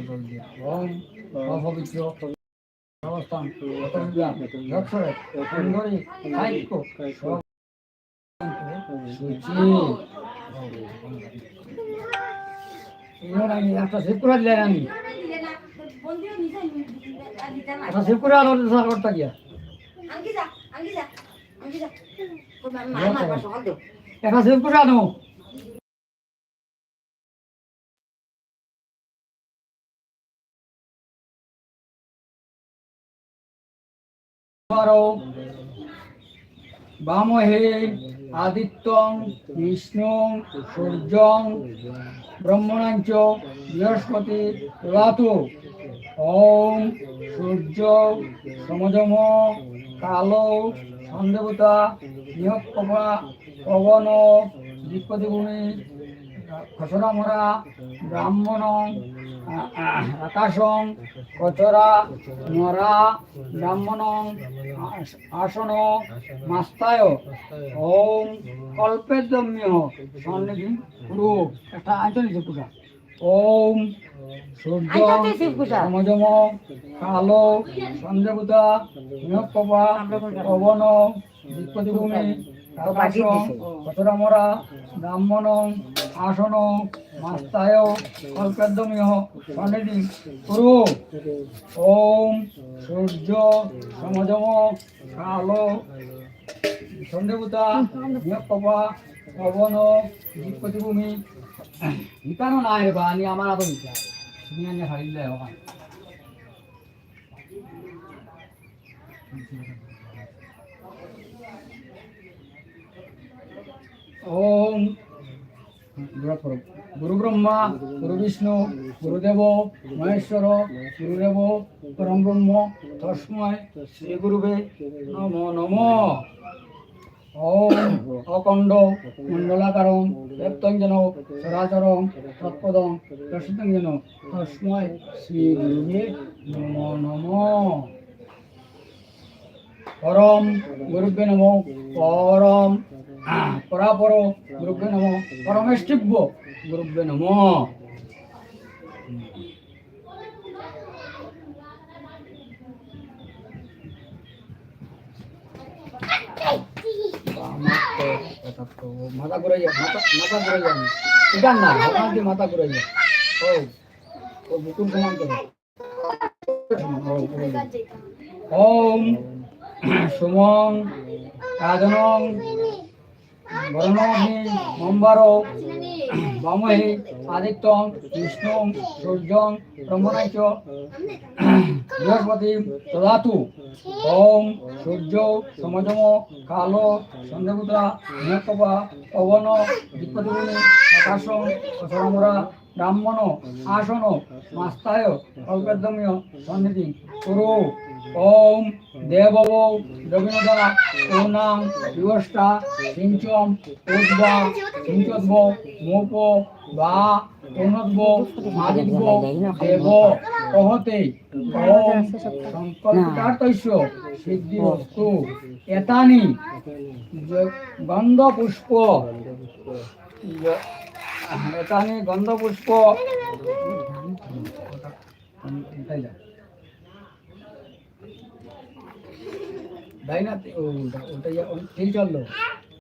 ওম অপবিত্র অবস্থান যক্ষরে সুন্দরী সাহিত্য একটা সেভ করে দিলেন আমি একটা সেভ করে আলো করতে গিয়া একটা সেভ করে আনো বামহে আদিত্যং বিষ্ণুং সূর্যং ব্রহ্মণাঞ্চ বৃহস্পতি দদাতু ওম সূর্য সমজম কালো সন্দেবতা নিহকপা পবন বিপদিভূমি খসরামরা ব্রাহ্মণং আকাশং কচরা মরা ব্রাহ্মণং আসন মাস্তায় ওম কল্পেদম্য সন্নিধি গুরু একটা আঞ্চলিক পূজা ওম সূর্য সমজম কালো সন্দেবতা নিহকপা পবন বিপদিভূমি কচরামরা ব্রাহ্মণং আসন মাস্তায় কল্পেদম্য সন্নিধি গুরু ওম সূর্য সমজম কালো সন্দেবতা নিহকপা পবন বিপদিভূমি নিকানো নাই রে বা আমি আমার আদৌ নিকা তুমি আনিয়ে হারিয়ে ওখানে ওম গুরু ব্রহ্মা গুরু বিষ্ণু গুরুদেব মহেশ্বর গুরুদেব পরম ব্রহ্ম তস্মৈ শ্রী গুরুবে নম নম ওম অখণ্ড মণ্ডলাকারং ব্যক্তং যেন চরাচরং তৎপদং দর্শিতং যেন তস্মৈ শ্রী গুরুবে নম নম পরম গুরুবে নম পরম পরাপর গুরুবে নম পরমেষ্টিভ্য গুরুবে নম মাথা ঘুরে যায় মাথা ঘুরে যায় এটা না আপনার কি মাথা ঘুরে যায় ও বুকুর সমান করে ওম সুমং রাজনং বরণগ্নি মম্বার বামহে আদিত্যং বিষ্ণুং সূর্যং ব্রহ্মণাঞ্চ বৃহস্পতি দদাতু ওম সূর্য সমজম কালো সন্দেবতা নিহকপা পবন বিপদিভূমি আকাশং কচরামরা ব্রাহ্মণ আসন মাস্তায় কল্পেদম্য সন্নিধি কুরু ওম দেবব রবীন্দ্র পূর্ণাং বিবষ্টা সিঞ্চম উদ্বা সিঞ্চদ্ব মোপ বা পূর্ণদ্ব মাদিব্য দেব কহতে ওম সংকল্পিতার্থস্য সিদ্ধিরস্তু এতানি গন্ধপুষ্প এতানি গন্ধপুষ্প তাই না ওটা ঠিক চললো